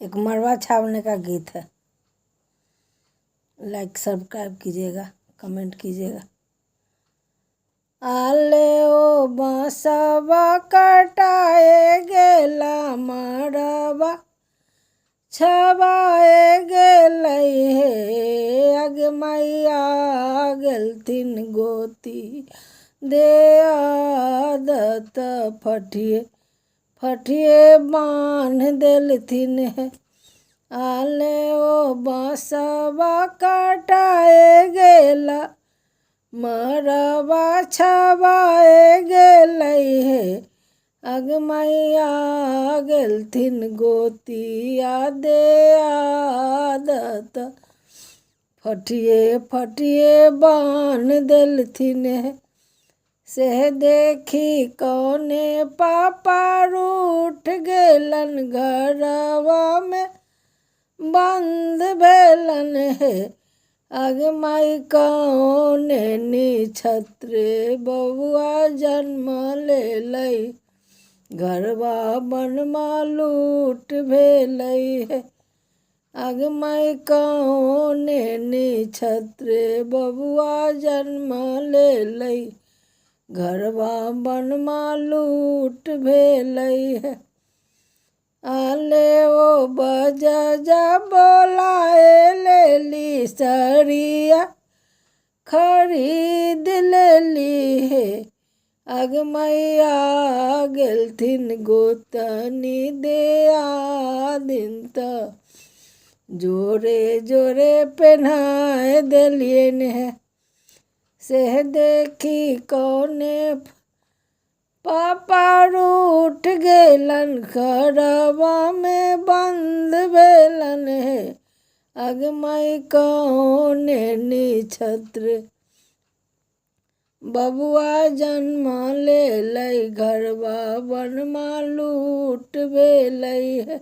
एक मरवा छावने का गीत है। लाइक सब्सक्राइब कीजिएगा, कमेंट कीजिएगा। आले ओ बांसवा कटाए गेला मरवा छवाए गेलै हे, आगे मैया गेलथिन गोती दे आदत फटिए फटिए बांध देलथिन है। आले ओ बांसवा कटाए गेला मरवा छवाए गेलै हे, आगे मैया गेलथिन गोतिया दे आदत फटिए फटिए बांध देलथिन है। से देखी कौने पापा रूठ गेलन घरवा में बंद भेलन है, आगे माई कौने निछत्र बबुआ जन्म ले लई, घरवा बनमा लूट भेलै है, आगे माई कौने निछत्र बबुआ जन्म ले लई, घरवा बनमा लूट भेलै है। आले ओ बजजा बोलाए लेली सरिया खरीद लेली हे, आगे मैया गेलथिन गोतनी दे आदिन त जोरे जोरे पहनाए देलियन है। से देखी कौने पापा रूठ गेलन घरवा में बंद भेलन है, आगे माई कौने निछत्र बबुआ जन्म ले लई, घरवा बनमा लूट भेलै है।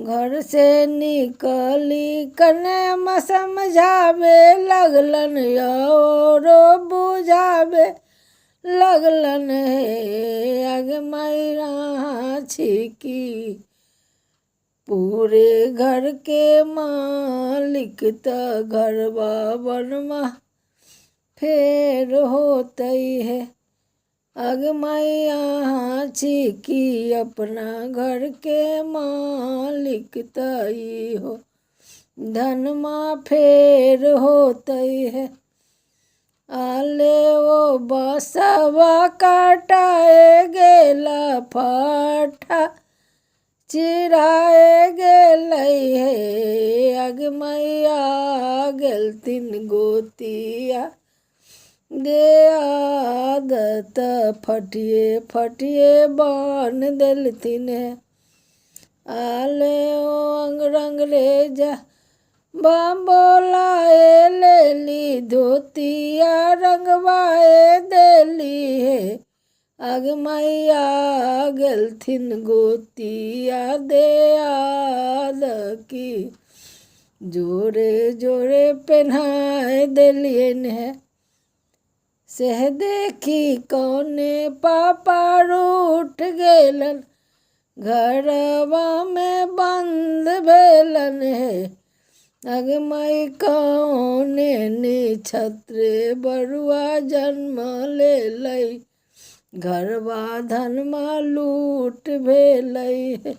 घर से निकली कने समझावे लगलन औरो बुझावे लगलन हे, आगे माई राछी की पूरे घर के मालिक त घरवा बनमा फेर होतई है, आगे मैया छिकी अपना घर के मालिक तई हो धनमा फेर होतई है। आले ओ बांसवा कटाए गेला फाटा चिराए गेलै हे, आगे मैया गेलथिन गोतिया दे आदत फटिए फटिए बांध देलथिन है। आले ओ अंग्रेजा बोलाए लेली धोतिया रंगवाए देली है, आगे मैया गेलथिन गोतिया दे आद की जोरे जोरे पहनाए देलियन है। से देखी कौने पापा रूठ गेलन घरवा में बंद भेलन है, आगे माई कौने निछत्र बरुआ जन्म ले लई, घरवा धनमा लूट भेलै है,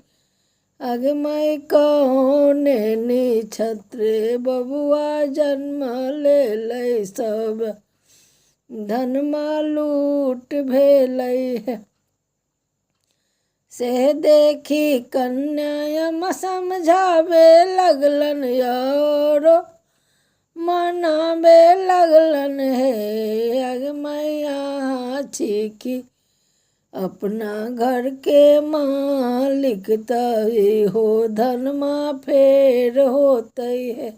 आगे माई कौने निछत्र बबुआ जन्म ले लई, सब धनमा लूट भेलै है। से देखी कन्या समझावे लगलन औरो मनावे लगलन है, आगे मैया छिकी अपना घर के मालिक तई हो धनमा फेर होतई है।